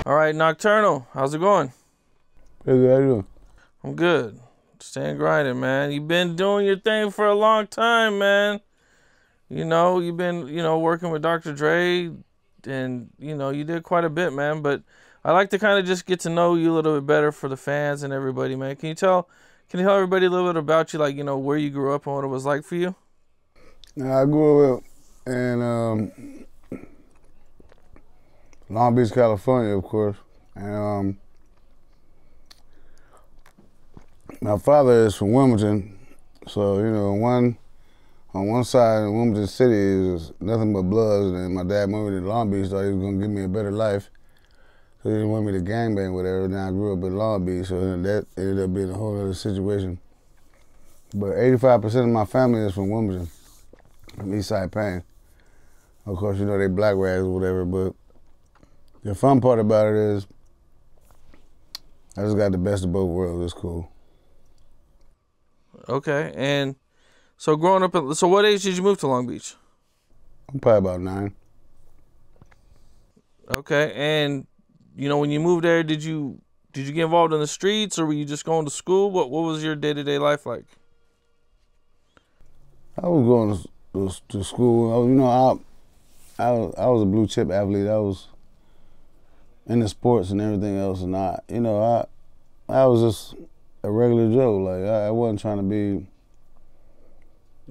All right, Knoc-turn'al, how's it going? Pretty good, how you doing? I'm good. Staying grinding, man. You've been doing your thing for a long time, man. You know, you've been, working with Dr. Dre, and, you did quite a bit, man. But I like to kind of just get to know you a little bit better for the fans and everybody, man. Can you tell everybody a little bit about you, like, where you grew up and what it was like for you? I grew up in Long Beach, California, of course. And my father is from Wilmington, so, on one side of Wilmington City is nothing but bloods, and my dad moved to Long Beach, thought he was going to give me a better life. So he didn't want me to gangbang, whatever. Then I grew up in Long Beach, so that ended up being a whole other situation. But 85% of my family is from Wilmington, from East Side Pain. Of course, they black rags or whatever, but the fun part about it is I just got the best of both worlds. It's cool. Okay, and so growing up, so what age did you move to Long Beach? I'm probably about 9. Okay, and when you moved there, did you get involved in the streets, or were you just going to school? What was your day-to-day life like? I was going to school. I was a blue chip athlete. I was into sports and everything else, and I was just a regular Joe. Like I wasn't trying to be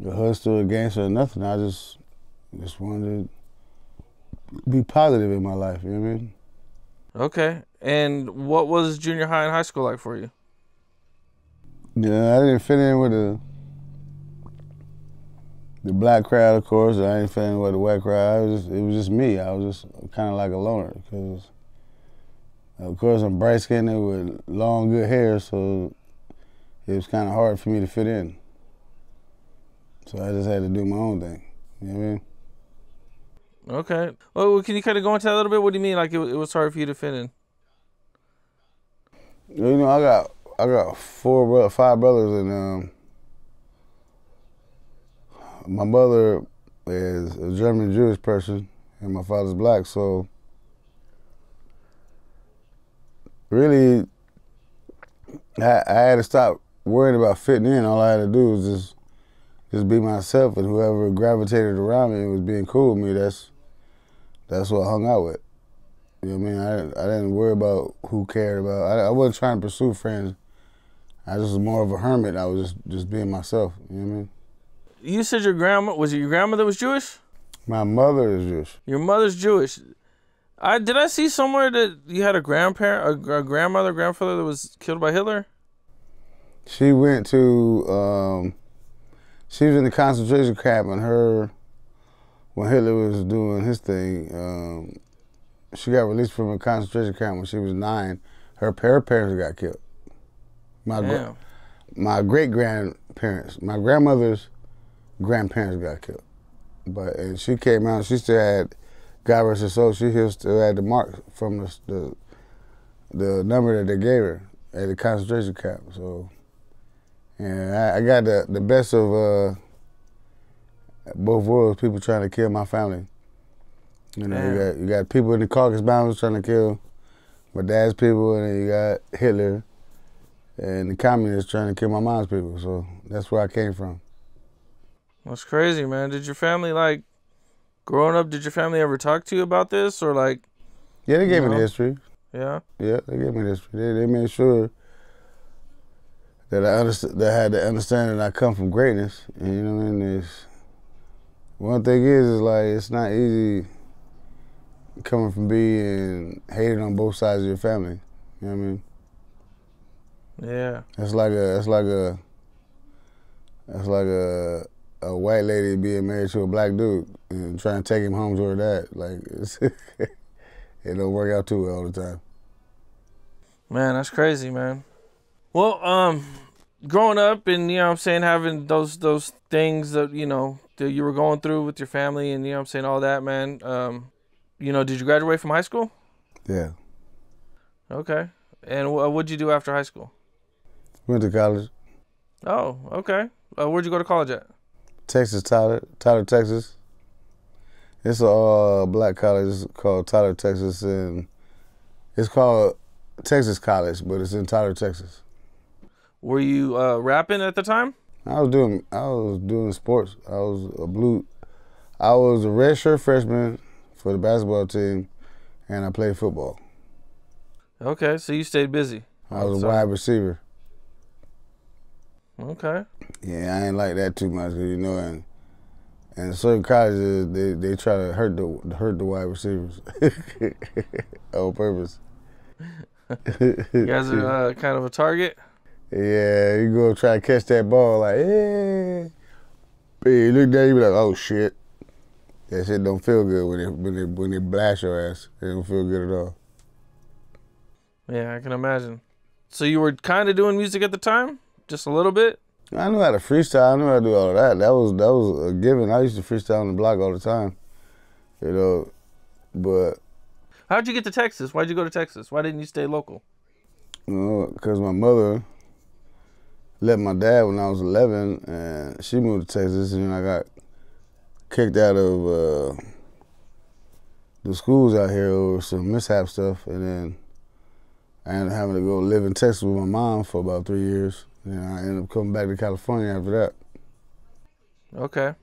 a hustler, a gangster, or nothing. I just wanted to be positive in my life. You know what I mean? Okay, and what was junior high and high school like for you? Yeah, I didn't fit in with the black crowd, of course. I didn't fit in with the white crowd. It was just me. I was just kind of like a loner because, of course, I'm bright skinned with long, good hair, so it was kind of hard for me to fit in. So I just had to do my own thing. You know what I mean? Okay. Well, can you kind of go into that a little bit? What do you mean, like it was hard for you to fit in? I got 5 brothers, and my mother is a German Jewish person, and my father's black. So really, I had to stop worrying about fitting in. All I had to do was just be myself, and whoever gravitated around me and was being cool with me, that's what I hung out with. You know what I mean? I didn't worry about who cared about. I wasn't trying to pursue friends. I just was more of a hermit. I was just being myself. You know what I mean? You said your grandmother was Jewish? My mother is Jewish. Your mother's Jewish. Did I see somewhere that you had a grandfather, grandfather that was killed by Hitler? She went to, she was in the concentration camp, and when Hitler was doing his thing, she got released from a concentration camp when she was 9. Her parents got killed. My great-grandparents, my grandmother's grandparents got killed. And she came out, she still had, God rest her soul, she still had the mark from the number that they gave her at the concentration camp. So, yeah, I got the best of both worlds, people trying to kill my family. You got people in the Caucasus Mountains trying to kill my dad's people, and then you got Hitler and the communists trying to kill my mom's people. So that's where I came from. That's crazy, man. Did your family, growing up, did your family ever talk to you about this, or Yeah, they gave me the history. Yeah? Yeah, they gave me the history. They made sure that I had the understanding that I come from greatness. And you know what I mean? One thing is it's not easy coming from being hated on both sides of your family. You know what I mean? Yeah. It's like a white lady being married to a black dude and trying to take him home to her dad. It don't work out too well all the time. Man, that's crazy, man. Well, growing up and, having those things that, that you were going through with your family and, all that, man, did you graduate from high school? Yeah. Okay. And what'd you do after high school? Went to college. Oh, okay. Where'd you go to college at? Texas, Tyler, Texas. It's a black college called Tyler, Texas, and It's called Texas College, but it's in Tyler, Texas. Were you rapping at the time? I was doing sports. I was a redshirt freshman for the basketball team, and I played football. Okay, so you stayed busy. I was a wide receiver. Okay. Yeah, I ain't like that too much, you know, and certain colleges they try to hurt the wide receivers on purpose. You guys are kind of a target. Yeah, you go try to catch that ball like, hey. But you look down, you be like, oh shit. That shit don't feel good when they blast your ass. It don't feel good at all. Yeah, I can imagine. So you were kind of doing music at the time, just a little bit. I knew how to freestyle. I knew how to do all of that. That was a given. I used to freestyle on the block all the time, you know. But how'd you get to Texas? Why'd you go to Texas? Why didn't you stay local? you know, because my mother left my dad when I was 11, and she moved to Texas, and I got kicked out of the schools out here over some mishap stuff, and then I ended up having to go live in Texas with my mom for about 3 years, and I ended up coming back to California after that. Okay.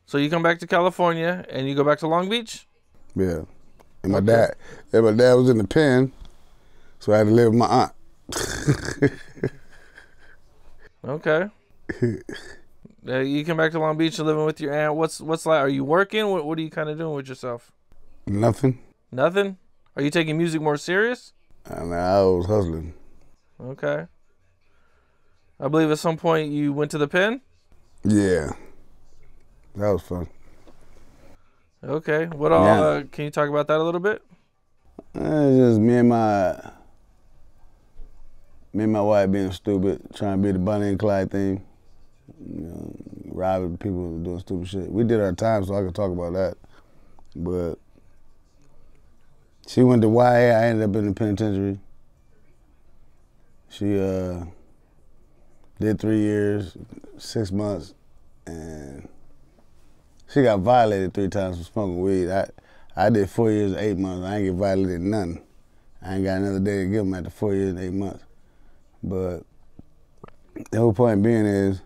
So you come back to California, and you go back to Long Beach? Yeah. And my dad was in the pen, so I had to live with my aunt. Okay. You come back to Long Beach and living with your aunt. What's like? Are you working? What are you kind of doing with yourself? Nothing. Nothing? Are you taking music more serious? I mean, I was hustling. Okay. I believe at some point you went to the pen? Yeah. That was fun. Okay. What all? Yeah. Can you talk about that a little bit? It's just me and my wife being stupid, trying to be the Bonnie and Clyde thing. You know, robbing people doing stupid shit. We did our time, so I could talk about that. But she went to YA. I ended up in the penitentiary. She did 3 years, 6 months, and she got violated 3 times for smoking weed. I did 4 years, 8 months. I ain't get violated nothing. I ain't got another day to give them after 4 years and 8 months. But the whole point being is,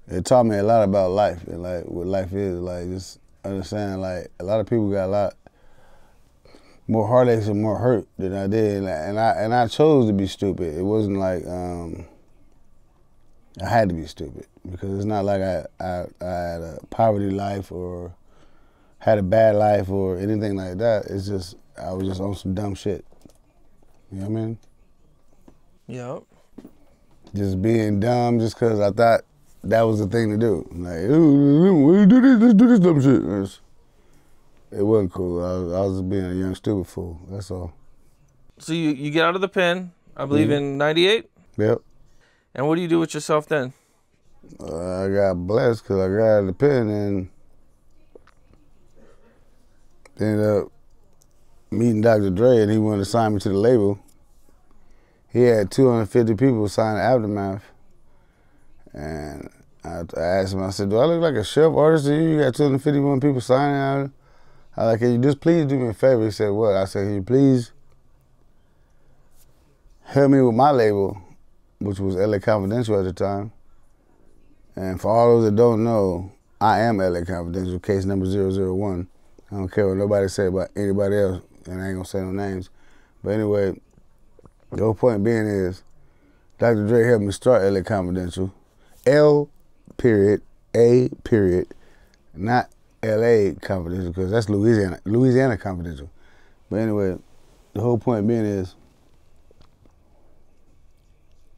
it taught me a lot about life and like what life is. Like just understanding like a lot of people got a lot more heartaches and more hurt than I did, and I chose to be stupid. It wasn't like I had to be stupid, because it's not like I had a poverty life or had a bad life or anything like that. It's just I was just on some dumb shit. You know what I mean? Yep. Just being dumb just because I thought that was the thing to do. Like, ooh, do this, let's do this dumb shit. It wasn't cool. I was just being a young stupid fool. That's all. So you get out of the pen, I believe in '98? Yep. And what do you do with yourself then? I got blessed because I got out of the pen and ended up meeting Dr. Dre, and he wanted to sign me to the label. He had 250 people sign Aftermath. And I asked him, I said, do I look like a chef artist to you? You got 251 people signing out. I was like, can you just please do me a favor? He said, what? I said, can you please help me with my label, which was LA Confidential at the time. And for all those that don't know, I am LA Confidential, case number 001. I don't care what nobody say about anybody else, and I ain't gonna say no names. But anyway, the whole point being is, Dr. Dre helped me start LA Confidential. L period, A period, not LA Confidential, because that's Louisiana Confidential. But anyway, the whole point being is,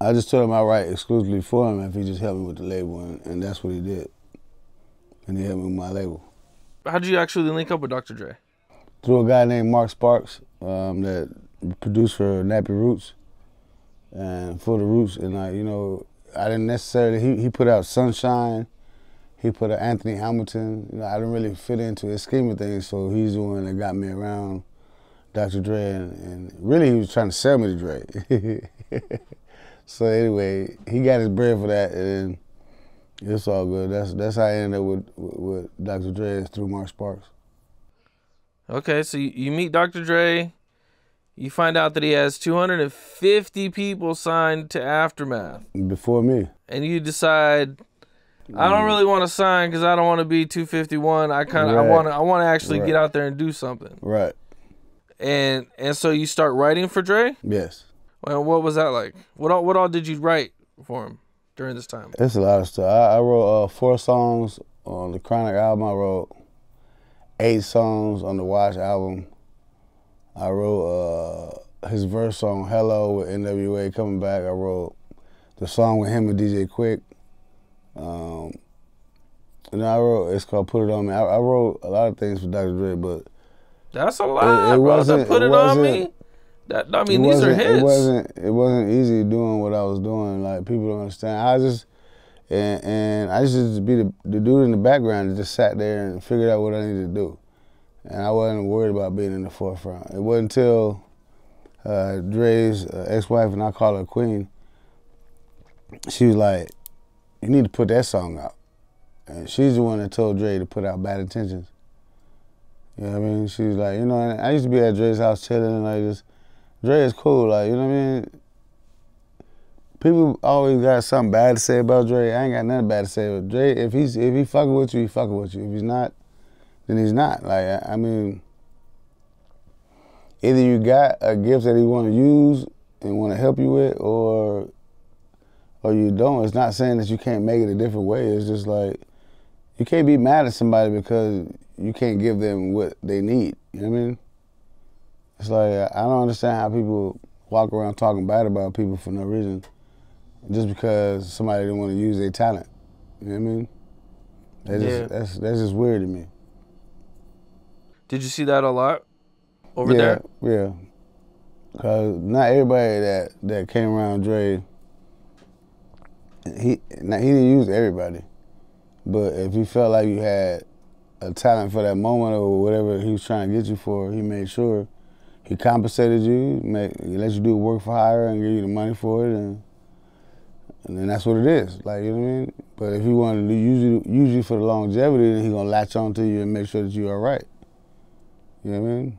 I just told him I'd write exclusively for him if he just helped me with the label, and that's what he did. And he helped me with my label. How did you actually link up with Dr. Dre? Through a guy named Mark Sparks that produced for Nappy Roots and for the Roots, and I didn't necessarily, he put out Sunshine, he put out Anthony Hamilton. I didn't really fit into his scheme of things, so he's the one that got me around Dr. Dre, and really he was trying to sell me to Dre. So anyway, he got his bread for that, and it's all good. That's how I ended up with Dr. Dre, through Mark Sparks. Okay, so you meet Dr. Dre, You find out that he has 250 people signed to Aftermath. Before me. And you decide, I don't really want to sign because I don't want to be 251. I want to actually get out there and do something. Right. And so you start writing for Dre? Yes. Well, what was that like? What all did you write for him during this time? It's a lot of stuff. I wrote 4 songs on the Chronic album. I wrote 8 songs on the Watch album. I wrote his verse on Hello with NWA coming back. I wrote the song with him and DJ Quik. And I wrote, it's called Put It On Me. I wrote a lot of things for Dr. Dre, but that's a lot, bro. To Put It On Me. I mean, these are hits. It wasn't easy doing what I was doing. Like, people don't understand. I just used to be the dude in the background that just sat there and figured out what I needed to do. And I wasn't worried about being in the forefront. It wasn't until Dre's ex-wife, and I call her Queen, she was like, you need to put that song out. And she's the one that told Dre to put out Bad Intentions. You know what I mean? She was like, you know, and I used to be at Dre's house chilling and like just, Dre is cool, like, you know what I mean? People always got something bad to say about Dre. I ain't got nothing bad to say about Dre. If he fucking with you, he fucking with you. If he's not, then he's not. Like, I mean, either you got a gift that he want to use and want to help you with, or you don't. It's not saying that you can't make it a different way. It's just like, you can't be mad at somebody because you can't give them what they need. You know what I mean? It's like, I don't understand how people walk around talking bad about people for no reason, just because somebody didn't want to use their talent. You know what I mean? That's just weird to me. Did you see that a lot over there? Yeah. Because not everybody that came around Dre, he didn't use everybody. But if he felt like you had a talent for that moment or whatever he was trying to get you for, he made sure he compensated you, he let you do work for hire and give you the money for it, and then that's what it is. Like, you know what I mean? But if he wanted to use you for the longevity, then he gonna latch on to you and make sure that you're all right. You know what I mean?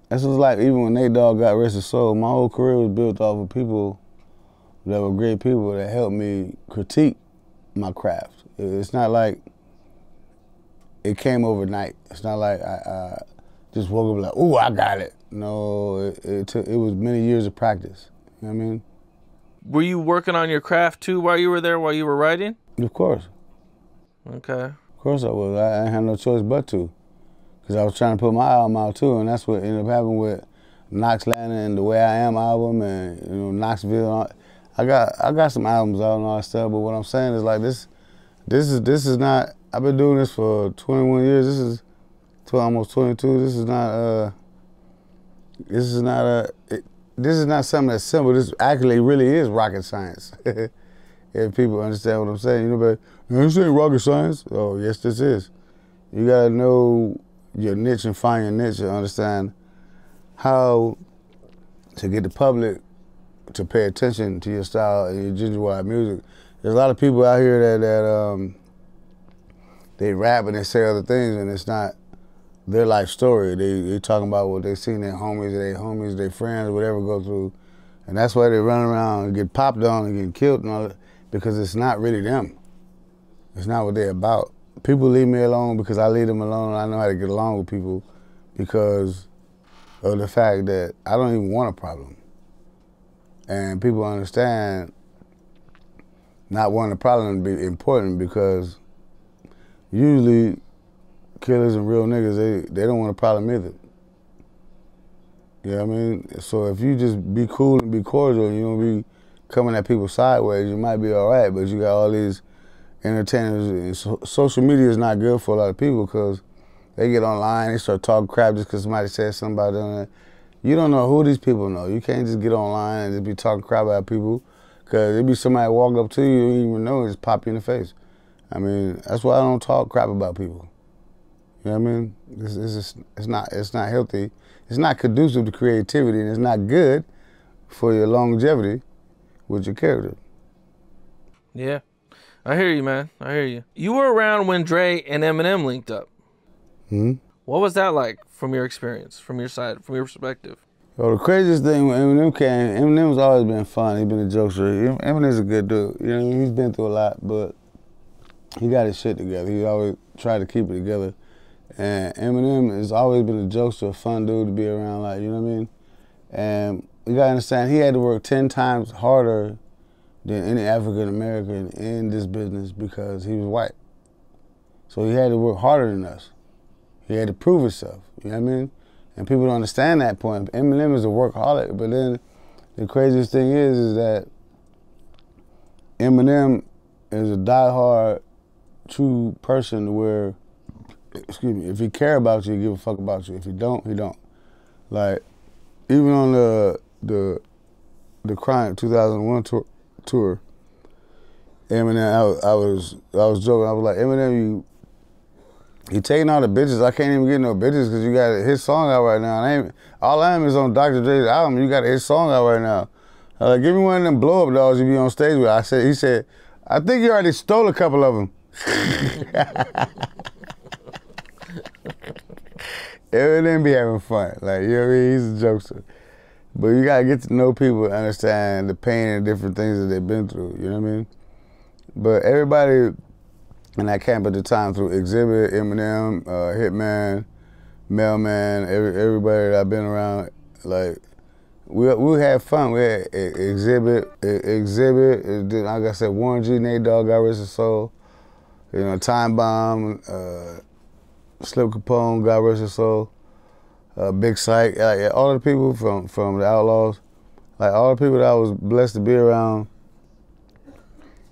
This was like, even when Nate Dogg got Rest His Soul, my whole career was built off of people that were great people that helped me critique my craft. It's not like it came overnight. It's not like I just woke up like, ooh, I got it. No, it was many years of practice. You know what I mean? Were you working on your craft too while you were there, while you were writing? Of course. Okay. Of course I was. I didn't have no choice but to. Because I was trying to put my album out too, and that's what ended up happening with Knox-Landing and The Way I Am album and, you know, Knoxville. I got some albums out and all that stuff, but what I'm saying is like this is not, I've been doing this for 21 years. This is almost 22. This is not something that's simple. This actually really is rocket science. If people understand what I'm saying, you know, but this ain't rocket science. Oh, yes, this is. You gotta know your niche and find your niche and understand how to get the public to pay attention to your style and your ginger music. There's a lot of people out here that they rap and they say other things, and it's not their life story. They talking about what they seen their homies, their friends, whatever go through, and that's why they run around and get popped on and get killed and all that, because it's not really them. It's not what they're about. People leave me alone because I leave them alone. I know how to get along with people because of the fact that I don't even want a problem. And people understand not wanting a problem to be important because usually killers and real niggas, they don't want a problem either. You know what I mean? So if you just be cool and be cordial and you don't be coming at people sideways, you might be all right, but you got all these entertainers, and social media is not good for a lot of people because they get online, they start talking crap just because somebody said something about them. You don't know who these people know. You can't just get online and just be talking crap about people because there be somebody walk up to you, you don't even know, and just pop you in the face. I mean, that's why I don't talk crap about people. You know what I mean? It's not healthy. It's not conducive to creativity, and it's not good for your longevity with your character. Yeah. I hear you, man. I hear you. You were around when Dre and Eminem linked up. Mm-hmm. What was that like from your experience, from your side, from your perspective? Well, the craziest thing when Eminem came, Eminem's always been fun. He's been a jokester. Eminem's a good dude. You know, he's been through a lot, but he got his shit together. He always tried to keep it together. And Eminem has always been a jokester, a fun dude to be around, like, you know what I mean? And you gotta understand, he had to work 10 times harder than any African American in this business because he was white. So he had to work harder than us. He had to prove himself, you know what I mean? And people don't understand that point. Eminem is a workaholic, but then the craziest thing is that Eminem is a diehard, true person where, excuse me, if he care about you, he give a fuck about you. If he don't, he don't. Like, even on the Chronic 2001 tour, Eminem, I was joking. I was like, Eminem, you taking all the bitches. I can't even get no bitches because you got a hit song out right now. And all I am is on Dr. Dre's album. You got a hit song out right now. I was like, give me one of them blow up dolls you be on stage with. He said, I think you already stole a couple of them. Eminem be having fun. Like, you know what I mean? He's a jokester. But you gotta get to know people and understand the pain and different things that they've been through, you know what I mean? But everybody in that camp at the time, through Exhibit, Eminem, Hitman, Mailman, everybody that I've been around, like, we had fun. We had Exhibit, like I said, Warren G, Nate Dogg, God rest his soul. You know, Time Bomb, Slip Capone, God rest his soul. Big Psych, like, all the people from the Outlaws, like all the people that I was blessed to be around.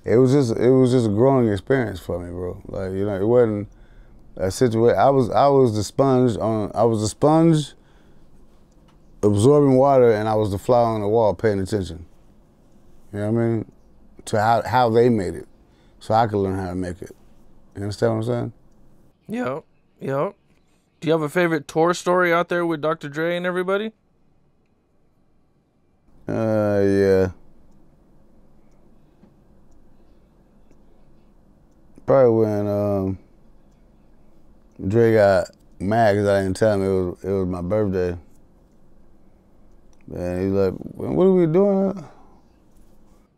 It was just a growing experience for me, bro. Like, you know, it wasn't a situation. I was the sponge absorbing water, and I was the fly on the wall paying attention. You know what I mean? To how they made it, so I could learn how to make it. You understand what I'm saying? Yep. Do you have a favorite tour story out there with Dr. Dre and everybody? Yeah. Probably when Dre got mad because I didn't tell him it was my birthday. And he's like, what are we doing?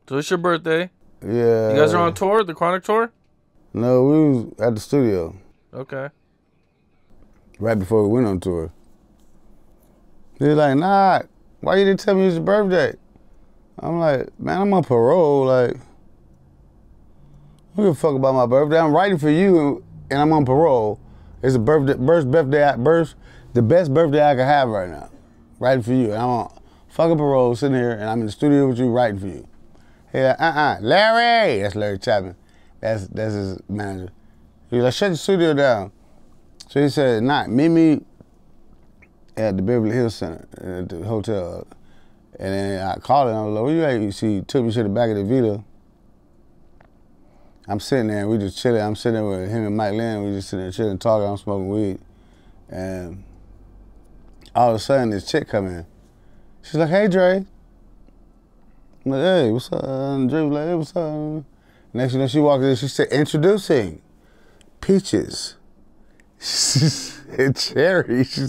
So it's your birthday. Yeah. You guys are on tour, the Chronic tour? No, we was at the studio. Okay. Right before we went on tour. He was like, nah, why you didn't tell me it was your birthday? I'm like, man, I'm on parole, like, I don't give a fuck about my birthday. I'm writing for you and I'm on parole. It's the best birthday I could have right now. Writing for you. And I'm on fucking parole, sitting here, and I'm in the studio with you writing for you. He like, Larry! That's Larry Chapman. That's his manager. He was like, shut the studio down. So he said, nah, meet me at the Beverly Hills Center, at the hotel. And then I called him, I was like, where you at? You see, he took me to the back of the Vita. I'm sitting there, and we just chilling. I'm sitting there with him and Mike Lynn. We just sitting there chilling, talking. I'm smoking weed. And all of a sudden, this chick come in. She's like, hey, Dre. I'm like, hey, what's up? And Dre was like, hey, what's up? Next thing you know, she walked in, she said, introducing Peaches. She said, Cherry. She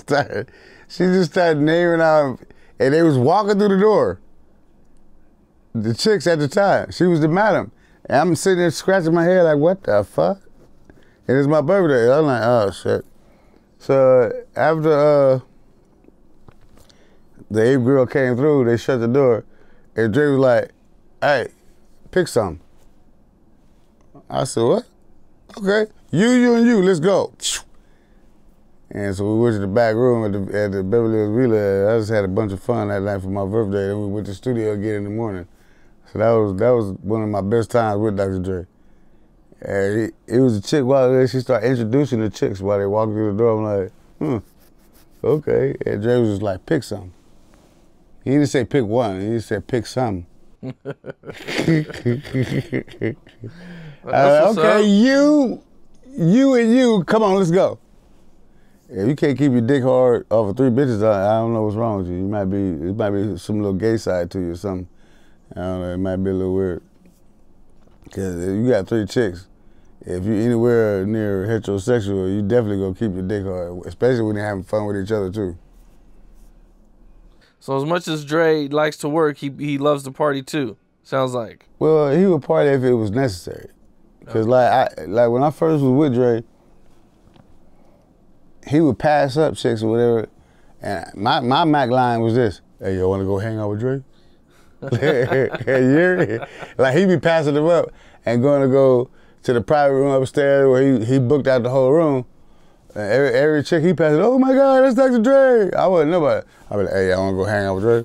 just started naming out, and they was walking through the door. The chicks at the time. She was the madam. And I'm sitting there scratching my head like, what the fuck? And it's my birthday. I'm like, oh, shit. So after the Ape girl came through, they shut the door, and Dre was like, hey, pick something. I said, what? Okay, you, and you, let's go. And so we went to the back room at the Beverly Hills Villa. I just had a bunch of fun that night for my birthday. Then we went to the studio again in the morning. So that was one of my best times with Dr. Dre. And it was a chick while there. She started introducing the chicks while they walked through the door. I'm like, okay. And Dre was just like, pick something. He didn't say pick one. He just said pick something. Okay, you and you, come on, let's go. If you can't keep your dick hard off of 3 bitches, I don't know what's wrong with you. It might be some little gay side to you or something. I don't know, it might be a little weird. Cause you got 3 chicks if you're anywhere near heterosexual, you definitely gonna keep your dick hard, especially when they're having fun with each other too. So as much as Dre likes to work, he loves to party too. Sounds like. Well, he would party if it was necessary. Cause Okay. like when I first was with Dre, he would pass up chicks or whatever, and my Mack line was this: "Hey, yo, wanna go hang out with Dre?" Yeah. Like he be passing them up and going to go to the private room upstairs where he booked out the whole room. And every chick he passed, oh my God, that's Dr. Dre. I wouldn't know about it. I'd be like, hey, I want to go hang out with Dre.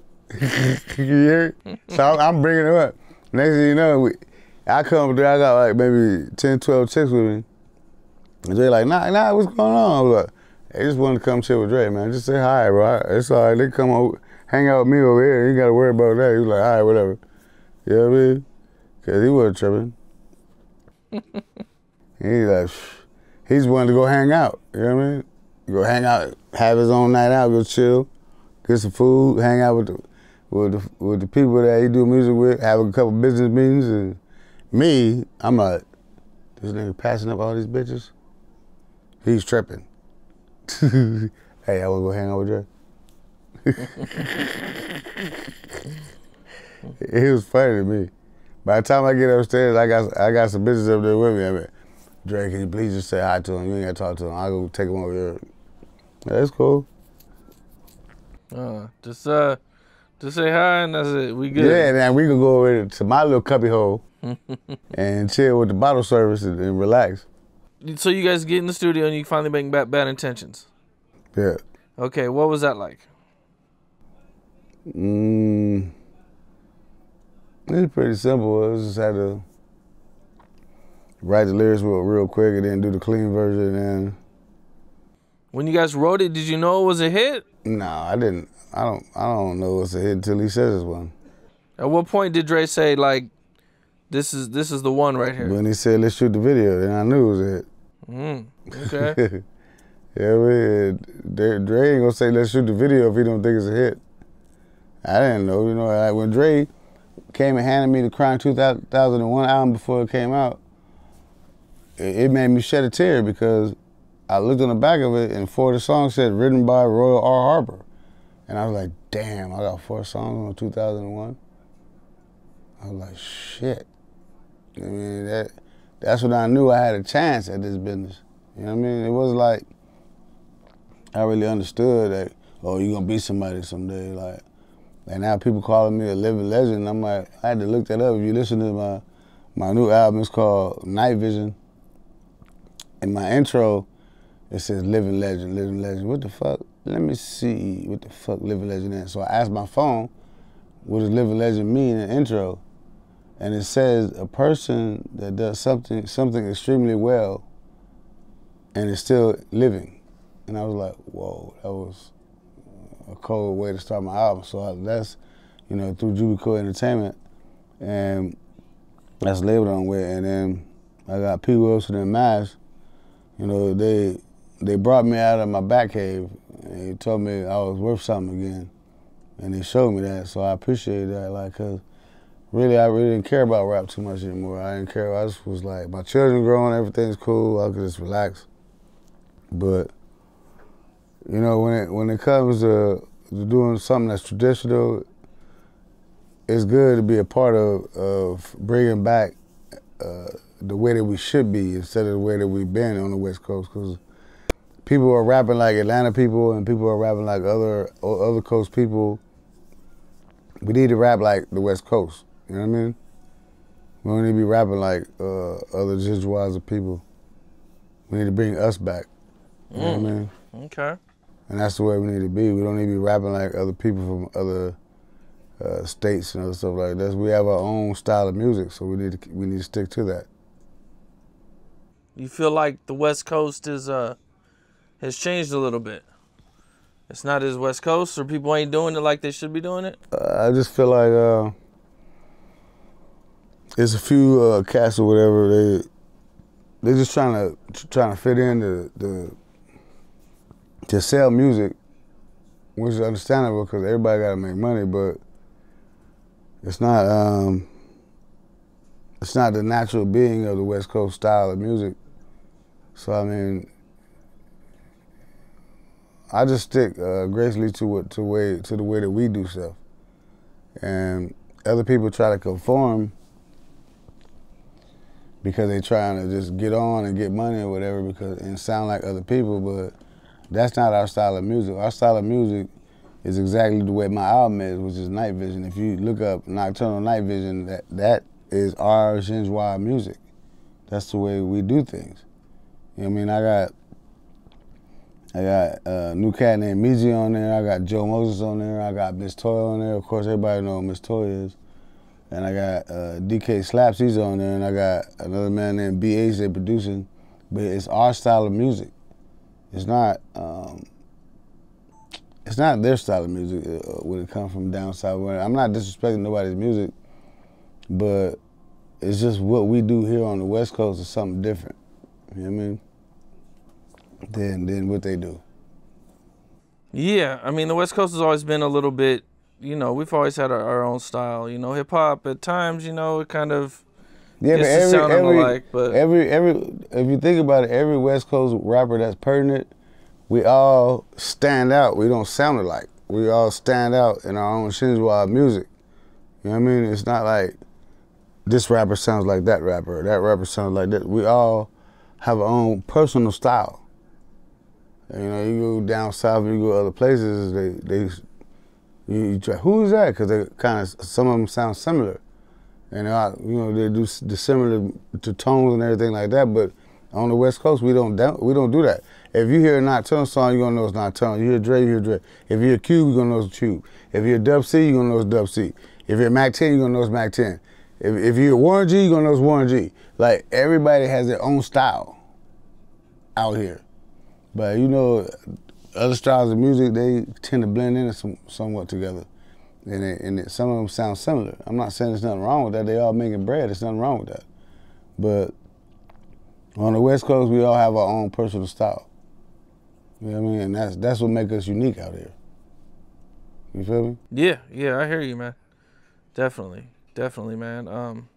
You hear? So I'm bringing him up. Next thing you know, I come there, I got like maybe 10, 12 chicks with me. And Dre like, nah, what's going on? I'm like, hey, just wanted to come chill with Dre, man. Just say hi, bro. It's all right. They come over, hang out with me over here. You got to worry about that. He was like, all right, whatever. You know what I mean? Because he wasn't tripping. He like, he's wanting to go hang out. You know what I mean? Go hang out, have his own night out, go chill, get some food, hang out with the people that he do music with, have a couple business meetings. And me, I'm like, this nigga passing up all these bitches? He's tripping. Hey, I want to go hang out with Dre. It was funny to me. By the time I get upstairs, I got some bitches up there with me. I mean, Dre, can you please just say hi to him? You ain't got to talk to him. I'll go take him over here. Yeah, that's cool. Just say hi and that's it. We good. Yeah, man, we can go over to my little cubby hole and chill with the bottle service and relax. So you guys get in the studio and you finally make bad intentions. Yeah. Okay, what was that like? It's pretty simple. I just had to write the lyrics real quick and then do the clean version. And when you guys wrote it, did you know it was a hit? No, I didn't. I don't know it's a hit until he says it's one. At what point did Dre say like, this is the one right here? When he said let's shoot the video, then I knew it was a hit. Okay. Yeah, man. Dre ain't gonna say let's shoot the video if he don't think it's a hit. I didn't know, you know. Like when Dre came and handed me the Crime 2001 album before it came out, it made me shed a tear because I looked on the back of it and 4 of the songs said written by Royal R. Harper. And I was like, damn, I got 4 songs on 2001. I was like, shit. I mean, that's when I knew I had a chance at this business. You know what I mean? It was like, I really understood that, oh, you're gonna be somebody someday. Like, and now people calling me a living legend. I'm like, I had to look that up. If you listen to my new album, it's called Night Vision. In my intro, it says living legend, living legend. What the fuck? Let me see what the fuck living legend is. So I asked my phone, what does living legend mean in the intro? And it says a person that does something extremely well and is still living. And I was like, whoa, that was a cold way to start my album. So that's, you know, through Jubico Entertainment, and that's labeled on with. And then I got P. Wilson and Mash. You know, they brought me out of my back cave and they told me I was worth something again. And they showed me that, so I appreciate that. Like, cause really, I really didn't care about rap too much anymore. I didn't care. I just was like, my children growing, everything's cool. I could just relax. But you know, when it comes to doing something that's traditional, it's good to be a part of bringing back the way that we should be instead of the way that we've been on the West Coast. Because people are rapping like Atlanta people and people are rapping like other coast people. We need to rap like the West Coast. You know what I mean? We don't need to be rapping like other Jizwaza people. We need to bring us back. You know what I mean? Okay. And that's the way we need to be. We don't need to be rapping like other people from other states and other stuff like that. We have our own style of music, so we need to stick to that. You feel like the West Coast has changed a little bit? It's not as West Coast, or people ain't doing it like they should be doing it? I just feel like there's a few cats or whatever, they're just trying to fit in to sell music, which is understandable because everybody got to make money, but it's not it's not the natural being of the West Coast style of music. So I mean, I just stick gracefully to the way that we do stuff, and other people try to conform because they trying to just get on and get money or whatever and sound like other people, but that's not our style of music. Our style of music is exactly the way my album is, which is Night Vision. If you look up Knoc-turn'al Night Vision, that is our Shinjwa music. That's the way we do things. You know what I mean? I got a new cat named Miji on there. I got Joe Moses on there. I got Miss Toy on there. Of course, everybody know who Miss Toy is. And I got DK Slaps, he's on there. And I got another man named BH they producing. But it's our style of music. It's not their style of music when it comes from down south. I'm not disrespecting nobody's music, but it's just what we do here on the West Coast is something different. You know what I mean? Than what they do. Yeah, I mean, the West Coast has always been a little bit, you know, we've always had our own style. You know, hip hop at times, you know, it kind of gets to sounding alike. But if you think about it, every West Coast rapper that's pertinent, we all stand out. We don't sound alike. We all stand out in our own Shinjwa music. You know what I mean? It's not like this rapper sounds like that rapper sounds like that. We all have our own personal style. You know, you go down south, you go other places, you try, who is that? Because they kind of, some of them sound similar. And, you know, they do the similar to tones and everything like that, but on the West Coast, we don't do that. If you hear a Knoc-turn'al song, you're going to know it's Knoc-turn'al. You hear Dre, you hear Dre. If you hear Cube, you're going to know it's Cube. If you hear Dub C, you're going to know it's Dub C. If you hear Mack 10, you're going to know it's Mack 10. If you hear Warren G, you're going to know it's Warren G. Like, everybody has their own style out here. But, you know, other styles of music, they tend to blend in somewhat together. And some of them sound similar. I'm not saying there's nothing wrong with that. They all making bread. There's nothing wrong with that. But on the West Coast, we all have our own personal style. You know what I mean? And that's what makes us unique out here. You feel me? Yeah, I hear you, man. Definitely, man.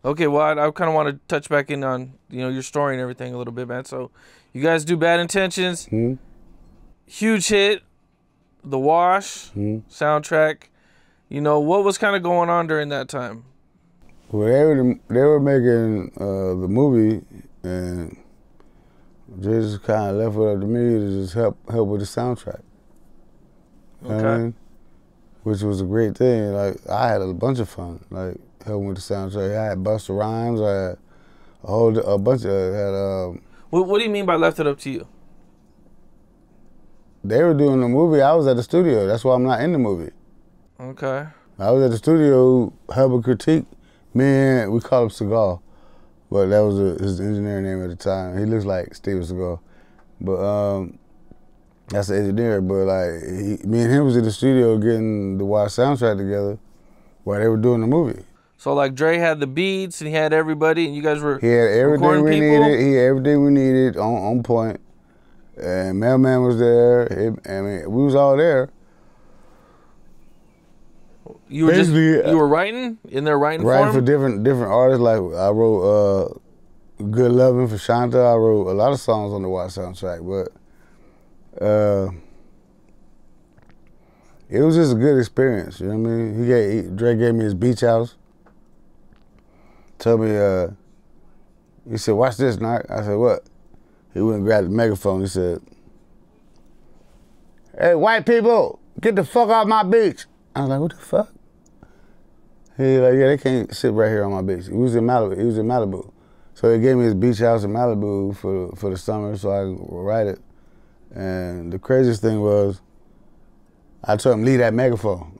Okay, well, I kind of want to touch back in on, you know, your story and everything a little bit, man. So, you guys do Bad Intentions, huge hit, The Wash, soundtrack. You know, what was kind of going on during that time? Well, they were making the movie, and they just kind of left it up to me to just help with the soundtrack. You know what I mean? Which was a great thing. Like, I had a bunch of fun, like, helping with the soundtrack. I had Busta Rhymes, I had a bunch of, What do you mean by left it up to you? They were doing the movie, I was at the studio. That's why I'm not in the movie. Okay. I was at the studio helping critique. We call him Seagal, but that was his engineer name at the time. He looks like Steven Seagal, but that's the engineer. But like, me and him was in the studio getting the Wash soundtrack together while they were doing the movie. So like Dre had the beats and he had everybody, and you guys were He had everything we people? needed. He had everything we needed on point. And Mailman was there. I mean, we was all there. You were you were writing in there, writing for different artists. Like I wrote "Good Lovin'" for Shanta. I wrote a lot of songs on the Wash soundtrack, but it was just a good experience. You know what I mean? Dre gave me his beach house. Told me, he said, "Watch this, Knoc." I said, "What?" He went and grabbed the megaphone. He said, "Hey, white people, get the fuck off my beach." I was like, "What the fuck?" He like, "Yeah, they can't sit right here on my beach." He was in Malibu. So he gave me his beach house in Malibu for the summer so I could write it. And the craziest thing was, I told him, leave that megaphone.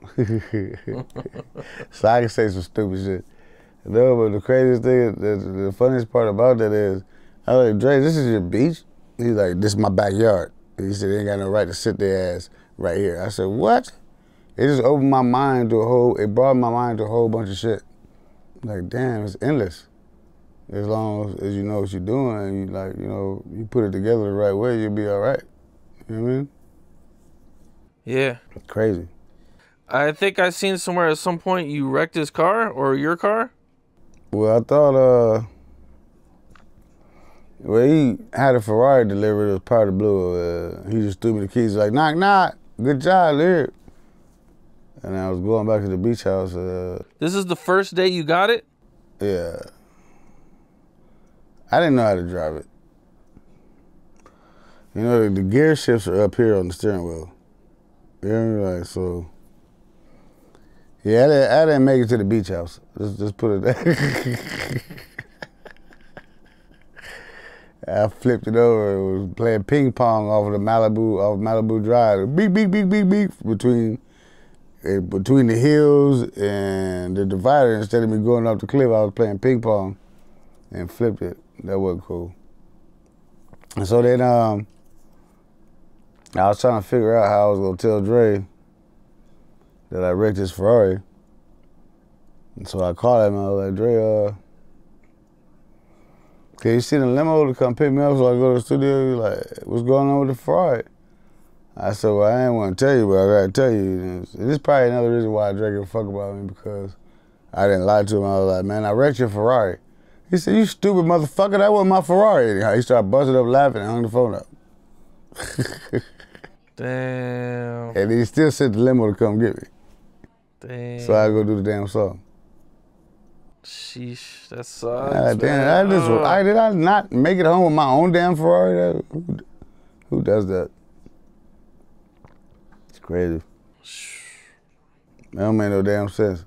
So I can say some stupid shit. No, but the craziest thing, the funniest part about that is, I was like, "Dre, this is your beach?" He's like, "This is my backyard." He said, "They ain't got no right to sit their ass right here." I said, "What?" It just opened my mind to it brought my mind to a whole bunch of shit. Like, damn, it's endless. As long as you know what you're doing and you put it together the right way, you'll be all right. You know what I mean? Yeah. Crazy. I think I seen somewhere at some point you wrecked his car or your car. Well, I thought, well, he had a Ferrari delivered. It was powder blue. He just threw me the keys. Like, knock, knock. Good job, lyric. And I was going back to the beach house. This is the first day you got it? Yeah. I didn't know how to drive it. You know, the gear shifts are up here on the steering wheel. You know, like, so. Yeah, I didn't make it to the beach house. Just put it there. I flipped it over. It was playing ping pong off Malibu Drive. Beep, beep, beep, beep, beep. Between the hills and the divider, instead of me going up the cliff, I was playing ping pong and flipped it. That wasn't cool. And so then I was trying to figure out how I was going to tell Dre that I wrecked his Ferrari. And so I called him and I was like, Dre, can you send a limo to come pick me up so I go to the studio? He's like, what's going on with the Ferrari? I said, well, I ain't want to tell you, but I got to tell you. And this is probably another reason why Dre give a fuck about me, because I didn't lie to him. I was like, man, I wrecked your Ferrari. He said, you stupid motherfucker, that wasn't my Ferrari. He started busting up laughing and hung the phone up. Damn. And he still sent the limo to come get me. Damn. So I go do the damn song. Sheesh, that sucks. Damn, did I not make it home with my own damn Ferrari? Who does that? It's crazy. That don't make no damn sense.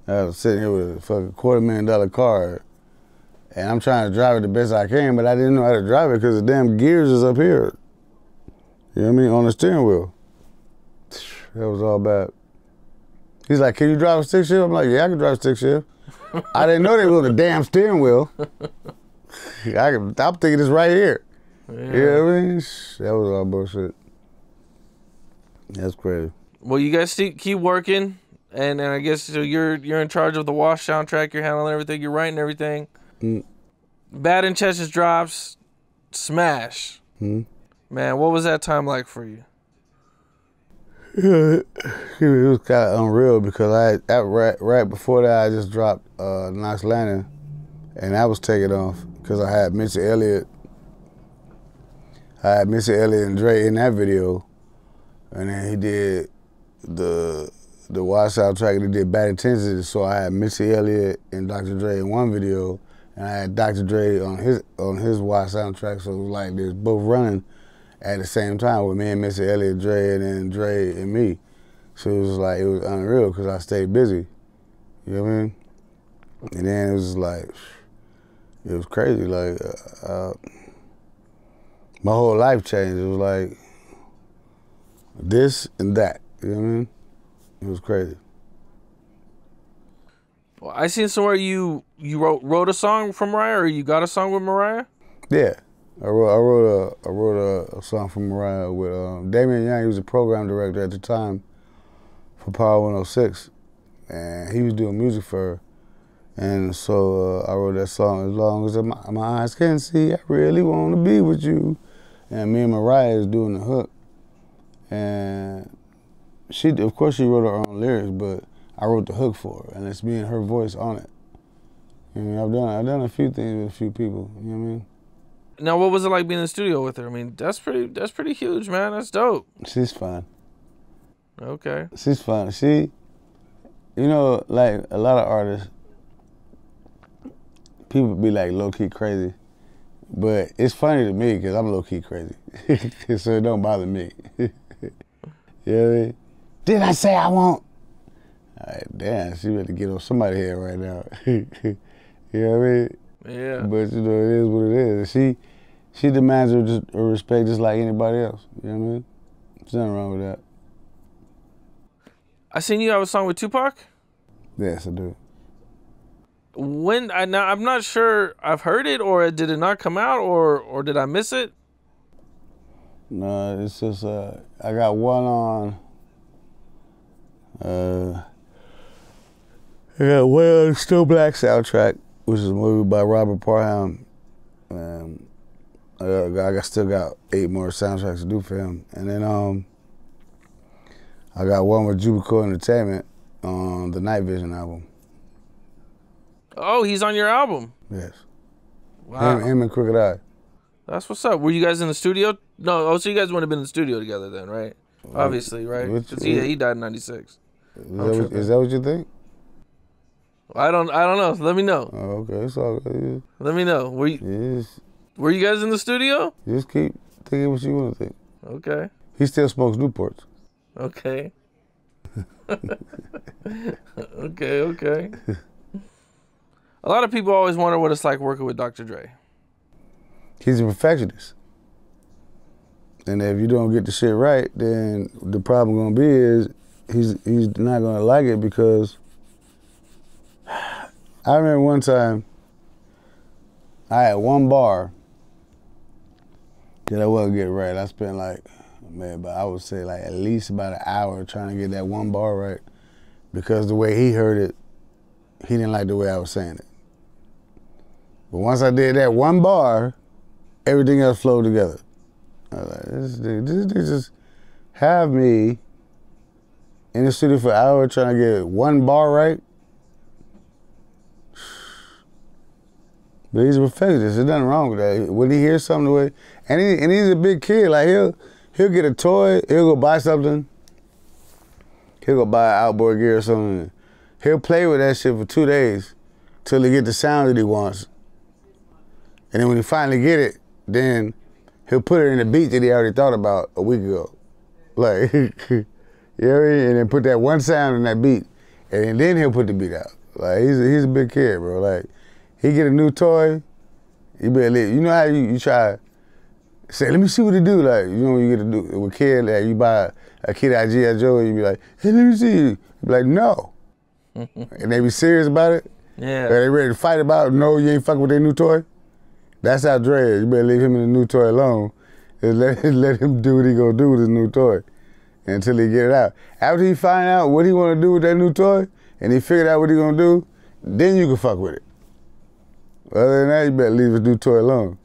I was sitting here with a fucking $250,000 car, and I'm trying to drive it the best I can, but I didn't know how to drive it because the damn gears is up here. You know what I mean? On the steering wheel. That was all bad. He's like, can you drive a stick shift? I'm like, yeah, I can drive a stick shift. I didn't know they was on the damn steering wheel. I'm thinking it's right here. Yeah. You know what I mean? That was all bullshit. That's crazy. Well, you guys keep working, and I guess so you're in charge of the Wash soundtrack. You're handling everything. You're writing everything. Bad in Chest's drops, smash. Man, what was that time like for you? It was kind of unreal because right before that I just dropped Knoc-turn'al, and that was taken off because I had Missy Elliott. I had Missy Elliott and Dre in that video, and then he did the Wash soundtrack, and he did Bad Intensity. So I had Missy Elliott and Dr. Dre in one video, and I had Dr. Dre on his Wash soundtrack. So it was like they was both running at the same time with me and Missy Elliott, Dre, and then Dre and me. So it was like, it was unreal because I stayed busy. You know what I mean? And then it was like, it was crazy. Like, my whole life changed. It was like this and that. You know what I mean? It was crazy. Well, I seen somewhere you wrote a song from Mariah, or you got a song with Mariah? Yeah. I wrote a song for Mariah with Damian Young. He was a program director at the time for Power 106, and he was doing music for her. And so I wrote that song, As Long As My Eyes Can See, I Really Want to Be With You. And me and Mariah is doing the hook. And of course she wrote her own lyrics, but I wrote the hook for her, and it's me and her voice on it. You know, I've done a few things with a few people. You know what I mean? Now, what was it like being in the studio with her? I mean, that's pretty huge, man. That's dope. She's fun. Okay. She's fun. She, you know, like a lot of artists, people be like low-key crazy, but it's funny to me because I'm low-key crazy, so it don't bother me. You know what I mean? Did I say I won't? All right, damn, she better get on somebody's head right now. You know what I mean? Yeah. But you know, it is what it is. She demands her respect just like anybody else. You know what I mean? There's nothing wrong with that. I seen you have a song with Tupac? Yes, I do. Now I'm not sure I've heard it, or did it not come out, or did I miss it? No, it's just I got one on I got one on the Still Black soundtrack, which is a movie by Robert Parham. I still got 8 more soundtracks to do for him. And then I got one with Jubico Entertainment on the Night Vision album. Oh, he's on your album. Yes. Wow. Him and Crooked Eye. That's what's up. Were you guys in the studio? No. Oh, so you guys wouldn't have been in the studio together then, right? Obviously, right? Because he died in '96. Is that what you think? I don't know. Let me know. Oh, okay. It's all good. Let me know. Were you guys in the studio? Just keep thinking what you want to think. Okay. He still smokes Newports. Okay. Okay. A lot of people always wonder what it's like working with Dr. Dre. He's a perfectionist. And if you don't get the shit right, then the problem gonna be is he's not gonna like it, because I remember one time I had one bar that I wasn't getting right. I spent but I would say at least about an hour trying to get that one bar right, because the way he heard it, he didn't like the way I was saying it. But once I did that one bar, everything else flowed together. I was like, this dude just have me in the studio for an hour trying to get one bar right. But he's a perfectionist. There's nothing wrong with that. When he hears something the way, and he's a big kid, he'll get a toy, he'll go buy something, he'll go buy outboard gear or something. He'll play with that shit for 2 days till he get the sound that he wants. And then when he finally get it, then he'll put it in the beat that he already thought about a week ago. You know what I mean? And then put that one sound in that beat, and then he'll put the beat out. He's a big kid, bro. He get a new toy, you better you know how you try say, let me see what it do. When you get a do with a kid, you buy a kid out G.I. Joe, and you be like, hey, let me see. You be like, no. And they be serious about it. Yeah. Or they ready to fight about it. No, you ain't fucking with their new toy. That's how Dre is. You better leave him and the new toy alone. And let him do what he gonna do with his new toy until he get it out. After he find out what he wanna do with that new toy, and he figured out what he gonna do, then you can fuck with it. Other than that, you better leave his new toy alone.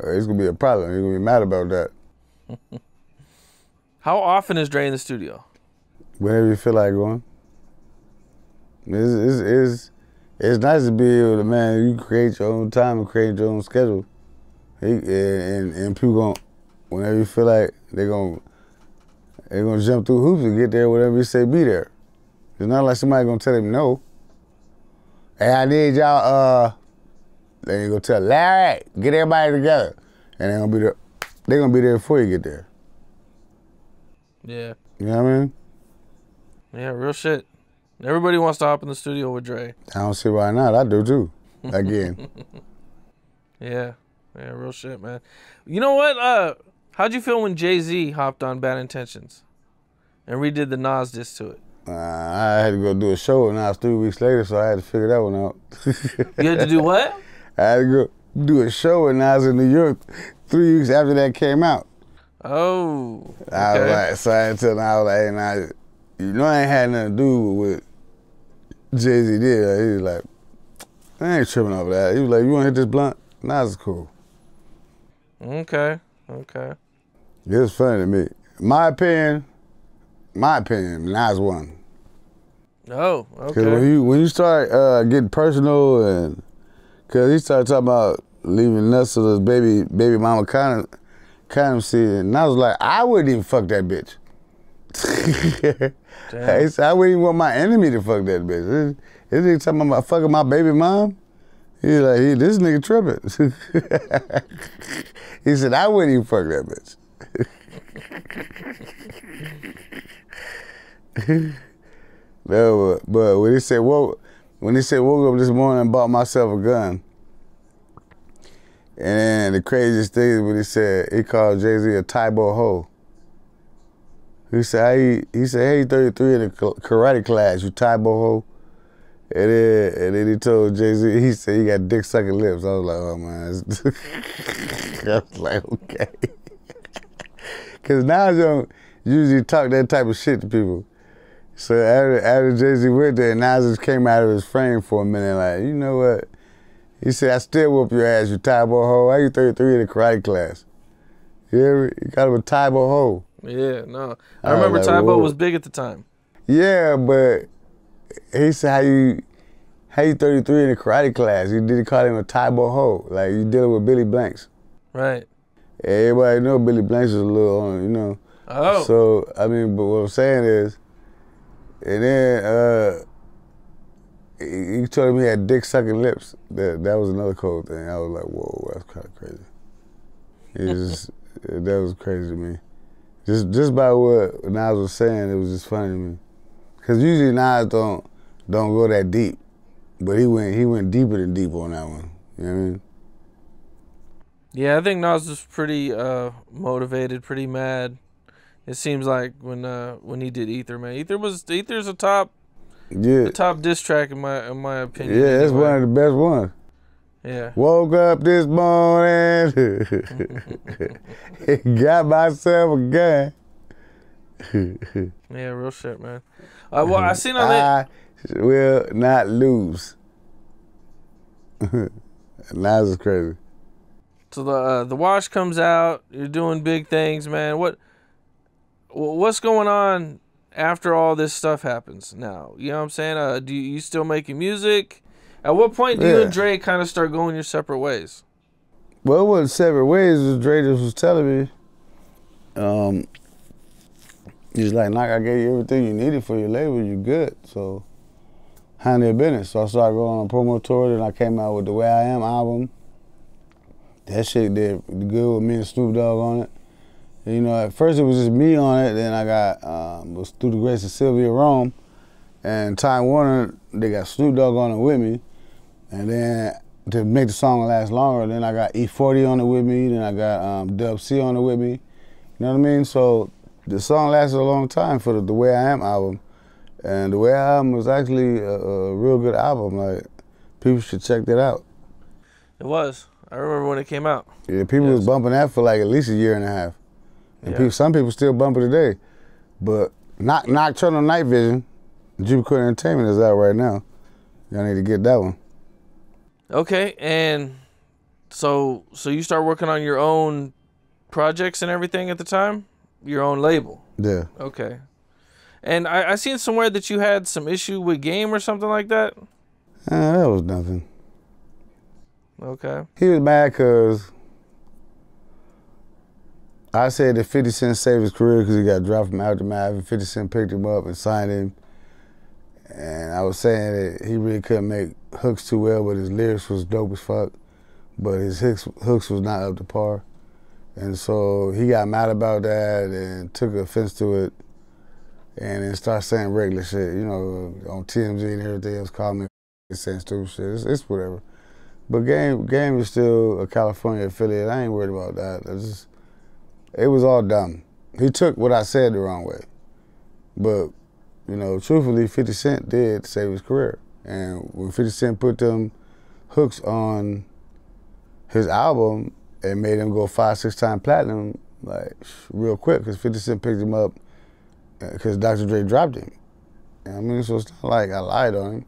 It's gonna be a problem. You're gonna be mad about that. How often is Dre in the studio? Whenever you feel like going. It's nice to be able to, man, you create your own time and create your own schedule. And people gon', whenever you feel like they're gonna jump through hoops and get there, whatever you say, be there. It's not like somebody gonna tell them no. Hey, I need y'all, then you go tell Larry, get everybody together. And they're gonna be there. They're gonna be there before you get there. Yeah. You know what I mean? Yeah, real shit. Everybody wants to hop in the studio with Dre. I don't see why not. I do too. Again. Yeah, real shit, man. You know what? How'd you feel when Jay-Z hopped on Bad Intentions and redid the Nas diss to it? I had to go do a show, and I was 3 weeks later, so I had to figure that one out. You had to do what? I had to go do a show, and I was in New York 3 weeks after that came out. Oh, okay. I was like, so I had to tell him, I was like, hey, now, you know, I ain't had nothing to do with what Jay-Z did. He was like, I ain't tripping over that. He was like, you want to hit this blunt? Nas is cool. Okay. It was funny to me. My opinion, Nas won. Oh, okay. Because when you start getting personal, and because he started talking about leaving nuts to his baby mama condom seed, and I was like, I wouldn't even fuck that bitch. He said, I wouldn't even want my enemy to fuck that bitch. This nigga talking about fucking my baby mom? He like, this nigga tripping. He said, I wouldn't even fuck that bitch. No, but when he said woke up this morning and bought myself a gun, and the craziest thing is when he called Jay-Z a Tybo hoe. He said, hey, 33 in the karate class, you Tybo hoe. And then he told Jay-Z, he said he got dick sucking lips. I was like, oh man. I was like, okay. Cause Nas don't usually talk that type of shit to people. So after Jay-Z went there, Nas just came out of his frame for a minute, like, you know what? He said, I still whoop your ass, you Tybo hoe. Why you 33 in the karate class? You hear me? You got him a Tybo hoe. Yeah, no. I remember like, Tybo was big at the time. Yeah, but he said how you 33 in a karate class? You didn't call him a Taibo Ho. Like, you dealing with Billy Blanks. Right. Everybody know Billy Blanks is a little on, you know. Oh. So, I mean, but what I'm saying is, and then he told him he had dick sucking lips. That was another cold thing. I was like, whoa, that's kind of crazy. That was crazy to me. Just by what Nas was saying, it was just funny to me. Cause usually Nas don't go that deep, but he went deeper than deep on that one. You know what I mean? Yeah, I think Nas was pretty motivated, pretty mad. It seems like when he did Ether, man. Ether's a top diss track in my opinion. Yeah, that's one of the best ones. Yeah. Woke up this morning, got myself a gun. Yeah, real shit, man. Well, I seen on that. I will not lose. Nas is crazy. So the wash comes out. You're doing big things, man. What's going on after all this stuff happens now? You know what I'm saying? Do you still making music? At what point do you and Dre kind of start going your separate ways? Well, it wasn't separate ways. Dre just was telling me, he's like, Knoc, I gave you everything you needed for your label. You good. So, handle your business. So I started going on a promo tour. Then I came out with the Way I Am album. That shit did good with me and Snoop Dogg on it. And, you know, at first it was just me on it. Then I got, was through the grace of Sylvia Rome and Time Warner, they got Snoop Dogg on it with me. And then to make the song last longer, then I got E40 on it with me. Then I got Dub C on it with me. You know what I mean? So the song lasted a long time for the Way I Am album. And the Way I Am was actually a real good album. Like, people should check that out. It was. I remember when it came out. Yeah, people was bumping that for like at least a year and a half. And some people still bump it today. But Knoc-turn'al Night Vision, Jupiter Entertainment is out right now. Y'all need to get that one. Okay, and so you start working on your own projects and everything at the time? Your own label? Yeah. Okay. And I seen somewhere that you had some issue with Game or something like that? That was nothing. Okay. He was mad because I said that 50 Cent saved his career because he got dropped from Aftermath, and 50 Cent picked him up and signed him. And I was saying that he really couldn't make hooks too well, but his lyrics was dope as fuck. But his hooks was not up to par. And so he got mad about that and took offense to it and then started saying regular shit, you know, on TMZ and everything else, called me saying stupid shit. It's whatever. But Game is still a California affiliate. I ain't worried about that. It was all dumb. He took what I said the wrong way. But, you know, truthfully, 50 Cent did save his career. And when 50 Cent put them hooks on his album, it made him go 5-6 times platinum, like, real quick, because 50 Cent picked him up because Dr. Dre dropped him. You know what I mean? So it's not like I lied on him.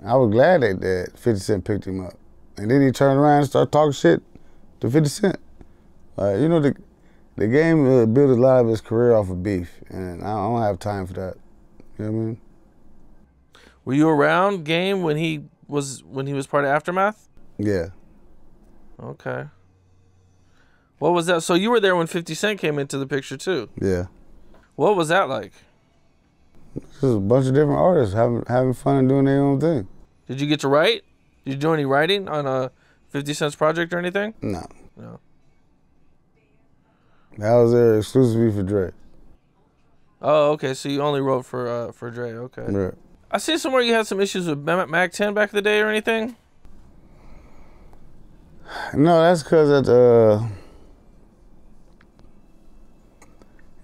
I was glad that 50 Cent picked him up. And then he turned around and started talking shit to 50 Cent. You know, the Game built a lot of his career off of beef, and I don't have time for that. You know what I mean? Were you around Game when he was part of Aftermath? Yeah. Okay. What was that? So you were there when 50 Cent came into the picture too? Yeah. What was that like? Just a bunch of different artists having fun and doing their own thing. Did you get to write? Did you do any writing on a 50 Cent's project or anything? No. No. I was there exclusively for Dre. Oh, okay. So you only wrote for Dre. Okay. Right. I see somewhere you had some issues with Mack 10 back in the day or anything? No, that's because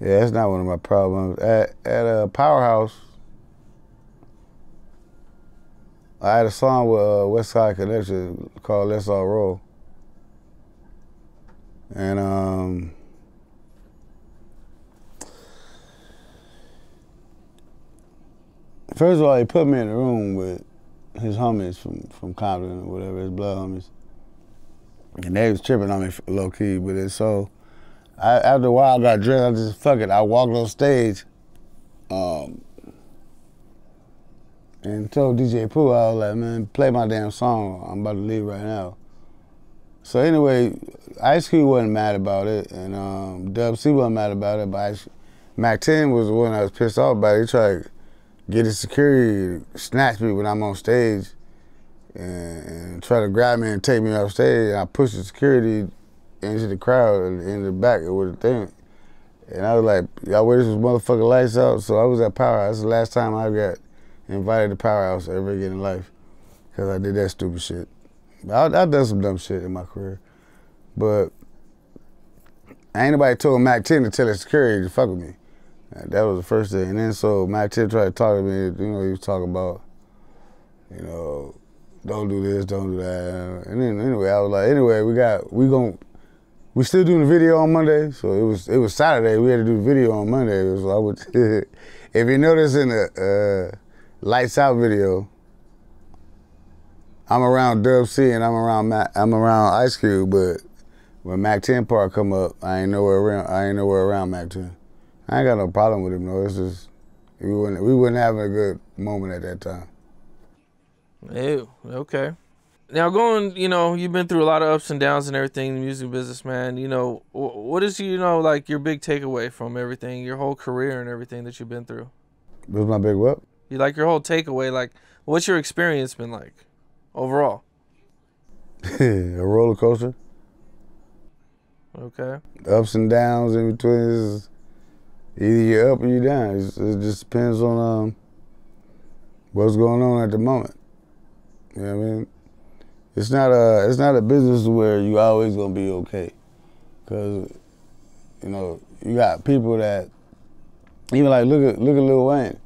yeah, that's not one of my problems. At Powerhouse, I had a song with West Side Connection called Let's All Roll. And first of all, he put me in a room with his homies from Compton or whatever, his blood homies. And they was tripping on me low key, but it's so. After a while, I got dressed. I just fuck it. I walked on stage, and and told DJ Pooh, I was like, man, play my damn song. I'm about to leave right now. So anyway, Ice Cube wasn't mad about it, and Dub C wasn't mad about it, but Mack 10 was the one I was pissed off about. He tried to get his security to snatch me when I'm on stage and try to grab me and take me off stage. And I pushed the security into the crowd and in the back with the thing. And I was like, y'all wear this motherfucking lights out. So I was at Powerhouse. That's the last time I got invited to Powerhouse ever again in life, because I did that stupid shit. I've done some dumb shit in my career, but ain't nobody told Mack 10 to tell his security to fuck with me. That was the first thing. And then so Mack 10 tried to talk to me, he was talking about, don't do this, don't do that. And then anyway, I was like, anyway, we still doing the video on Monday. So it was Saturday, we had to do the video on Monday. So I would, if you notice in the Lights Out video, I'm around Dub C and I'm around Ice Cube, but when Mack 10 part come up, I ain't nowhere around Mack 10. I ain't got no problem with him though. It's just we wasn't having a good moment at that time. Ew, okay. Now you've been through a lot of ups and downs and everything in the music business, man. What is like your big takeaway from everything, your whole career and everything that you've been through? What's my big what? You like your whole takeaway, like what's your experience been like overall? A roller coaster. Okay. Ups and downs in between. Either you're up or you're down. It just depends on what's going on at the moment. You know what I mean? It's not a business where you always gonna be okay, cause you got people that even like look at Lil Wayne.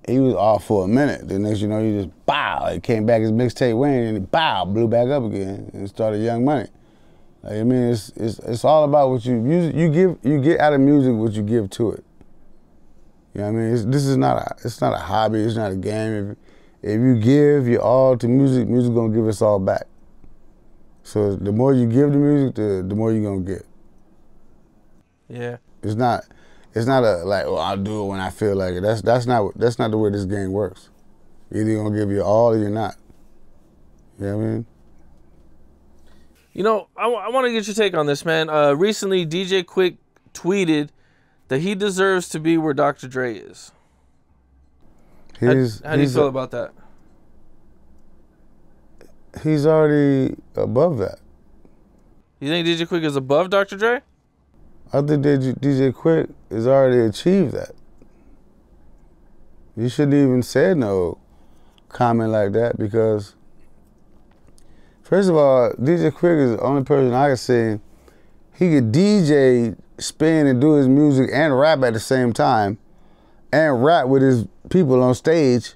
He was off for a minute. The next you know, he just bow. He came back as mixtape Wayne and he bow, blew back up again and started Young Money. Like, I mean, it's all about what you get out of music what you give to it. You know what I mean? It's not a hobby. It's not a game. If you give your all to music, music gonna give us all back. So the more you give to music, the more you're gonna get. Yeah. It's not a like, well, I'll do it when I feel like it. That's not the way this game works. Either you're gonna give your all or you're not. You know what I mean? I want to get your take on this, man. Recently, DJ Quik tweeted that he deserves to be where Dr. Dre is. How do you feel about that? He's already above that. You think DJ Quik is above Dr. Dre? I think DJ Quik has already achieved that. You shouldn't even say no comment like that, because first of all, DJ Quik is the only person I can see. He could DJ, spin, and do his music and rap at the same time, and rap with his people on stage,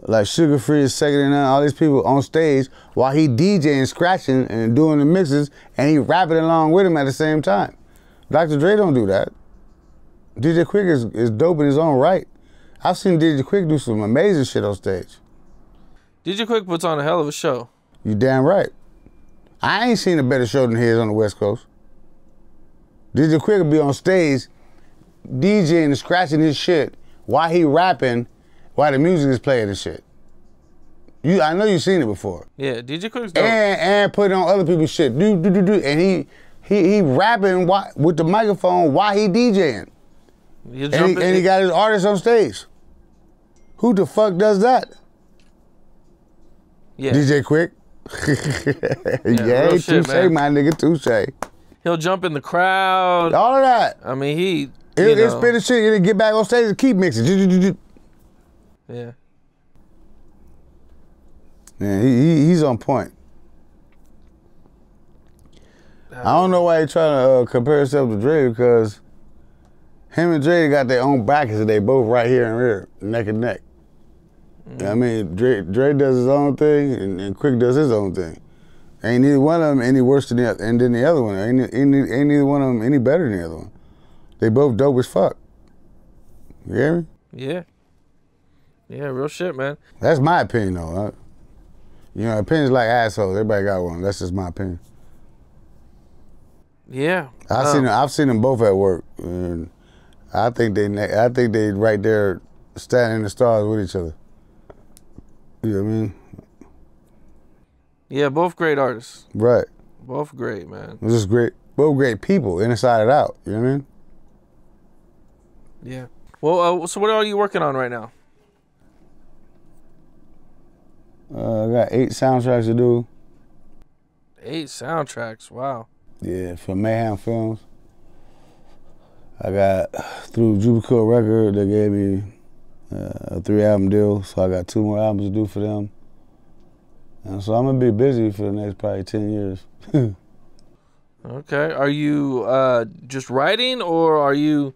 like Sugar Free, Second and None, all these people on stage while he DJing, scratching, and doing the mixes, and he rapping along with him at the same time. Dr. Dre don't do that. DJ Quik is dope in his own right. I've seen DJ Quik do some amazing shit on stage. DJ Quik puts on a hell of a show. You damn right. I ain't seen a better show than his on the West Coast. DJ Quik will be on stage DJing and scratching his shit while he rapping, while the music is playing and shit. I know you've seen it before. Yeah, DJ Quik's dope. And putting on other people's shit. And he rapping with the microphone while he DJing. And he got his artists on stage. Who the fuck does that? Yeah. DJ Quik. Yeah, touche, my nigga, touche. He'll jump in the crowd. All of that. I mean, He'll spin the shit and get back on stage and keep mixing. Yeah. Man, he's on point. I don't know why he's trying to compare himself to Dre, because him and Dre got their own brackets and they both right here and here, neck and neck. Mm-hmm. I mean, Dre does his own thing and Quik does his own thing. Ain't neither one of them any worse than the other one. Ain't neither one of them any better than the other one. They both dope as fuck. You hear me? Yeah. Yeah, real shit, man. That's my opinion, though. Opinions like assholes. Everybody got one. That's just my opinion. Yeah. I've seen them both at work, and I think they right there standing in the stars with each other. You know what I mean? Yeah, both great artists. Right. Both great, man. It's just great. Both great people, inside and out. You know what I mean? Yeah. Well, so what are you working on right now? I got 8 soundtracks to do. 8 soundtracks. Wow. Yeah, for Mayhem Films. I got through Jubico Record, they gave me a 3-album deal, so I got 2 more albums to do for them. And so I'm gonna be busy for the next probably 10 years. Okay. Are you just writing, or are you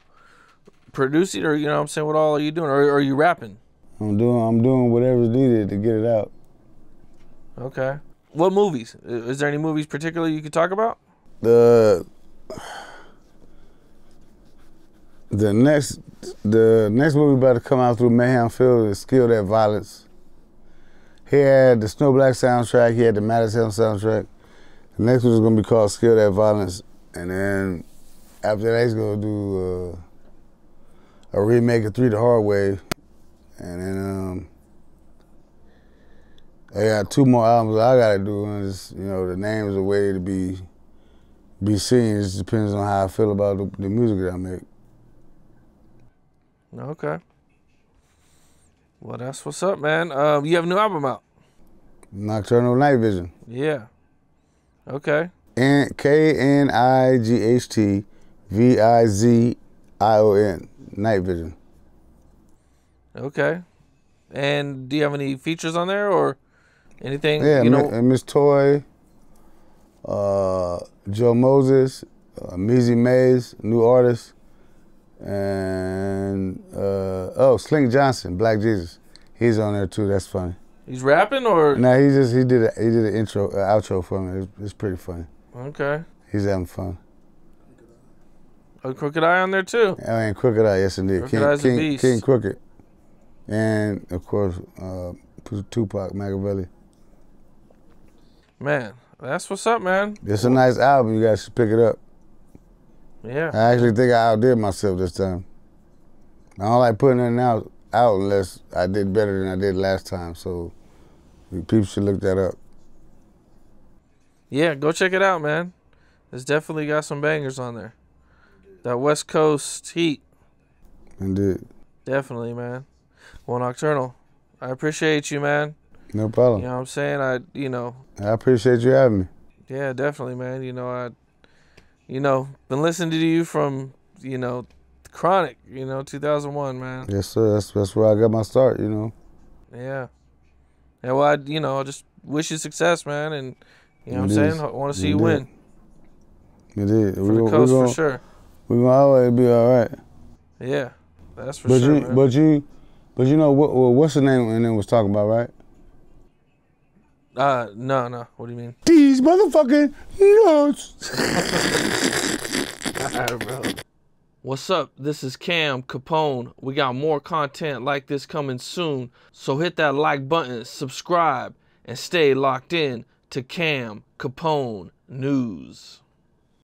producing, or you know what I'm saying, what all are you doing? Or are you rapping? I'm doing whatever's needed to get it out. Okay. What movies? Is there any movies particularly you could talk about? The next movie about to come out through Mayhem Field is Skill That Violence. He had the Snow Black soundtrack, he had the Mad as Hell soundtrack. The next one is gonna be called Skill That Violence, and then after that he's gonna do a remake of 3 the Hard Way, and then I got 2 more albums I gotta do, and it's, you know, the names are waiting to be seen. It just depends on how I feel about the music that I make. Okay. Well, that's what's up, man. You have a new album out. Knoc-turn'al Night Vision. Yeah. Okay. And KNIGHTVIZION. Night Vision. Okay. And do you have any features on there or anything? Yeah, you know, Miss Toy, Joe Moses, Meezy Mays, new artist, and Slink Johnson, Black Jesus. He's on there too. That's funny. he's rapping or? Nah, he did an intro, outro for me. It's pretty funny. Okay. He's having fun. Oh, Crooked Eye on there too. I mean, Crooked Eye, yes indeed. Crooked Eye's a beast. King Crooked, and of course Tupac Machiavelli. Man, that's what's up, man. It's a nice album. You guys should pick it up. Yeah. I actually think I outdid myself this time. I don't like putting it out unless I did better than I did last time. So people should look that up. Yeah, go check it out, man. It's definitely got some bangers on there. That West Coast heat. Indeed. Definitely, man. Well, Knoc-turn'al, I appreciate you, man. No problem. You know what I'm saying? I appreciate you having me. Yeah, definitely, man. Been listening to you from, Chronic, 2001, man. Yes, sir. That's where I got my start, Yeah. Yeah, well, I just wish you success, man, and, you know what I'm saying? I want to see you win. Indeed. For the coast, for sure. We're going to always be all right. Yeah, that's for sure, man. But you know, what's the name Eminem was talking about, right? No. What do you mean? These motherfucking nuts. All right, bro. What's up? This is Cam Capone. We got more content like this coming soon. So hit that like button, subscribe, and stay locked in to Cam Capone News.